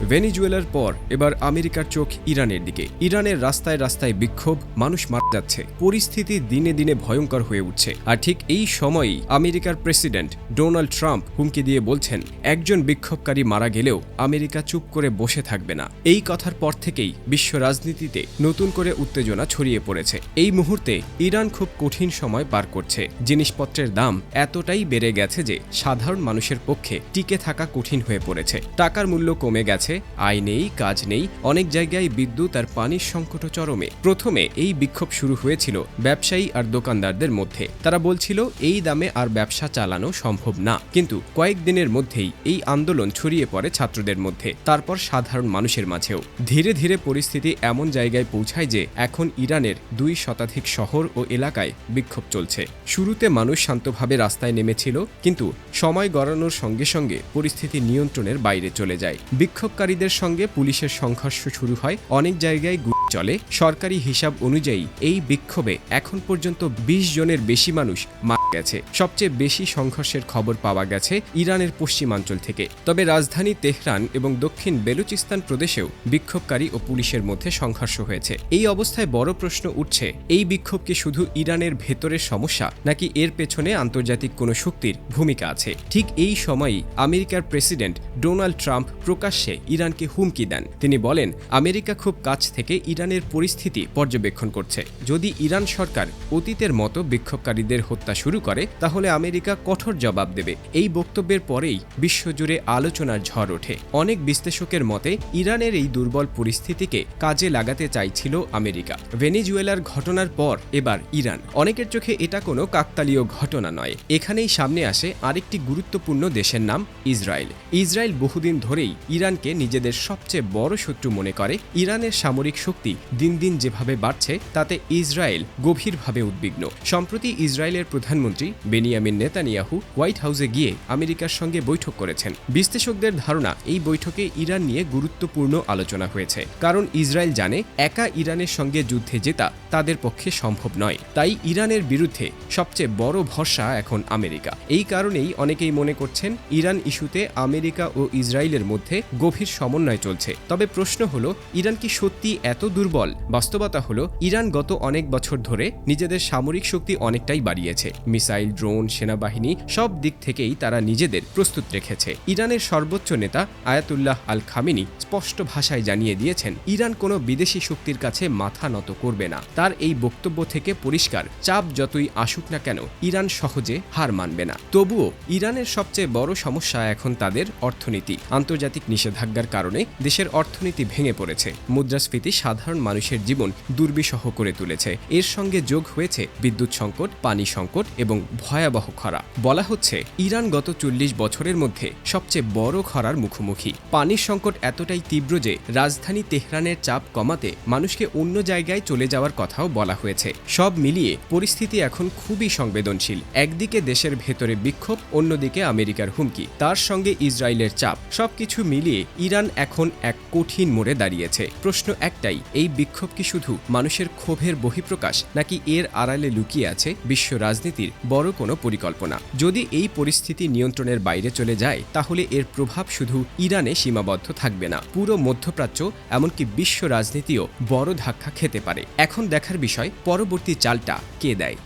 ভেনেজুয়েলার পর এবার আমেরিকার চোখ ইরানের দিকে। ইরানের রাস্তায় রাস্তায় বিক্ষোভ, মানুষ মারা যাচ্ছে, পরিস্থিতি দিনে দিনে ভয়ঙ্কর হয়ে উঠছে। আর ঠিক এই সময়ই আমেরিকার প্রেসিডেন্ট ডোনাল্ড ট্রাম্প হুমকি দিয়ে বলছেন, একজন বিক্ষোভকারী মারা গেলেও আমেরিকা চুপ করে বসে থাকবে না। এই কথার পর থেকেই বিশ্ব রাজনীতিতে নতুন করে উত্তেজনা ছড়িয়ে পড়েছে। এই মুহূর্তে ইরান খুব কঠিন সময় পার করছে। জিনিসপত্রের দাম এতটাই বেড়ে গেছে যে সাধারণ মানুষের পক্ষে টিকে থাকা কঠিন হয়ে পড়েছে। টাকার মূল্য কমে গেছে, আয় নেই, কাজ নেই, অনেক জায়গায় বিদ্যুৎ আর পানির সংকট চরমে। প্রথমে এই বিক্ষোভ শুরু হয়েছিল ব্যবসায়ী আর দোকানদারদের মধ্যে। তারা বলছিল এই দামে আর ব্যবসা চালানো সম্ভব না। কিন্তু কয়েকদিনের মধ্যেই এই আন্দোলন ছড়িয়ে পড়ে ছাত্রদের মধ্যে, তারপর সাধারণ মানুষের মাঝেও। ধীরে ধীরে পরিস্থিতি এমন জায়গায় পৌঁছায় যে এখন ইরানের 2 শতাধিক শহর ও এলাকায় বিক্ষোভ চলছে। শুরুতে মানুষ শান্তভাবে রাস্তায় নেমেছিল, কিন্তু সময় গড়ানোর সঙ্গে সঙ্গে পরিস্থিতি নিয়ন্ত্রণের বাইরে চলে যায়। বিক্ষোভকারীদের সঙ্গে পুলিশের সংঘর্ষ শুরু হয়, অনেক জায়গায় গুলি চলে। সরকারি হিসাব অনুযায়ী এই বিক্ষোভে এখন পর্যন্ত 20 জনের বেশি মানুষ মারা গেছে। সবচেয়ে বেশি সংঘর্ষের খবর পাওয়া গেছে ইরানের পশ্চিমাঞ্চল থেকে। তবে রাজধানী তেহরান এবং দক্ষিণ বেলুচিস্তান প্রদেশেও বিক্ষোভকারী ও পুলিশের মধ্যে সংঘর্ষ হয়েছে। এই অবস্থায় বড় প্রশ্ন উঠছে, এই বিক্ষোভ কি শুধু ইরানের ভেতরের সমস্যা, নাকি এর পেছনে আন্তর্জাতিক কোনো শক্তির ভূমিকা আছে? ঠিক এই সময়ই আমেরিকার প্রেসিডেন্ট ডোনাল্ড ট্রাম্প প্রকাশ্যে ইরানকে হুমকি দেন। তিনি বলেন, আমেরিকা খুব কাছ থেকে ইরানের পরিস্থিতি পর্যবেক্ষণ করছে। যদি ইরান সরকার অতীতের মতো বিক্ষোভকারীদের হত্যা শুরু করে, তাহলে আমেরিকা কঠোর জবাব দেবে। এই বক্তব্যের পরেই বিশ্বজুড়ে আলোচনার ঝড় ওঠে। অনেক বিশ্লেষকের মতে ইরানের এই দুর্বল পরিস্থিতিকে কাজে লাগাতে চাইছিল আমেরিকা। ভেনেজুয়েলার ঘটনার পর এবার ইরান। অনেকের চোখে এটা কোনো কাকতালীয় ঘটনা নয়। এখানেই সামনে আসে আরেকটি গুরুত্বপূর্ণ দেশের নাম ইসরায়েল। ইসরায়েল বহুদিন ধরেই ইরানকে নিজেদের সবচেয়ে বড় শত্রু মনে করে। ইরানের সামরিক শক্তি দিন দিন যেভাবে বাড়ছে, তাতে ইসরায়েল গভীরভাবে উদ্বিগ্ন। সম্প্রতি ইসরায়েলের প্রধানমন্ত্রী বেনিয়ামিন নেতানিয়াহু হোয়াইট হাউসে গিয়ে আমেরিকার সঙ্গে বৈঠক করেছেন। বিশ্লেষকদের ধারণা, এই বৈঠকে ইরান নিয়ে গুরুত্বপূর্ণ আলোচনা হয়েছে। কারণ ইসরায়েল জানে একা ইরানের সঙ্গে যুদ্ধে জেতা তাদের পক্ষে সম্ভব নয়। তাই ইরানের বিরুদ্ধে সবচেয়ে বড় ভরসা এখন আমেরিকা। এই কারণেই অনেকেই মনে করছেন ইরান ইস্যুতে আমেরিকা ও ইসরায়েলের মধ্যে গভীর সমন্বয় চলছে। তবে প্রশ্ন হলো, ইরান কি সত্যি এত দুর্বল? বাস্তবতা হলো, ইরান গত অনেক বছর ধরে নিজেদের সামরিক শক্তি অনেকটাই বাড়িয়েছে। মিসাইল, ড্রোন, সেনাবাহিনী সব দিক থেকেই তারা নিজেদের প্রস্তুত রেখেছে। ইরানের সর্বোচ্চ নেতা আয়াতুল্লাহ আল খামেনি স্পষ্ট ভাষায় জানিয়ে দিয়েছেন, ইরান কোনো বিদেশি শক্তির কাছে মাথা নত করবে না। তার এই বক্তব্য থেকে পরিষ্কার, চাপ যতই আসুক না কেন, ইরান সহজে হার মানবে না। তবুও ইরানের সবচেয়ে বড় সমস্যা এখন তাদের অর্থনীতি। আন্তর্জাতিক নিষেধাজ্ঞার কারণে দেশের অর্থনীতি ভেঙে পড়েছে। মুদ্রাস্ফীতি সাধারণ মানুষের জীবন দুর্বিষহ করে তুলেছে। এর সঙ্গে যোগ হয়েছে বিদ্যুৎ সংকট, পানি সংকট এবং ভয়াবহ খরা। বলা হচ্ছে ইরান গত 40 বছরের মধ্যে সবচেয়ে বড় খরার মুখোমুখি। পানির সংকট এতটাই তীব্র যে রাজধানী তেহরানের চাপ কমাতে মানুষকে অন্য জায়গায় চলে যাওয়ার কথাও বলা হয়েছে। সব মিলিয়ে পরিস্থিতি এখন খুবই সংবেদনশীল। একদিকে দেশের ভেতরে বিক্ষোভ, অন্যদিকে আমেরিকার হুমকি, তার সঙ্গে ইসরায়েলের চাপ। সবকিছু মিলিয়ে ইরান এখন এক কঠিন মোড়ে দাঁড়িয়েছে। প্রশ্ন একটাই, এই বিক্ষোভ কি শুধু মানুষের ক্ষোভের বহিঃপ্রকাশ, নাকি এর আড়ালে লুকিয়ে আছে বিশ্ব রাজনীতির বড় কোনো পরিকল্পনা? যদি এই পরিস্থিতি নিয়ন্ত্রণের বাইরে চলে যায়, তাহলে এর প্রভাব শুধু ইরানে সীমাবদ্ধ থাকবে না। পুরো মধ্যপ্রাচ্য, এমনকি বিশ্ব রাজনীতিও বড় ধাক্কা খেতে পারে। এখন দেখার বিষয়, পরবর্তী চালটা কে দেয়।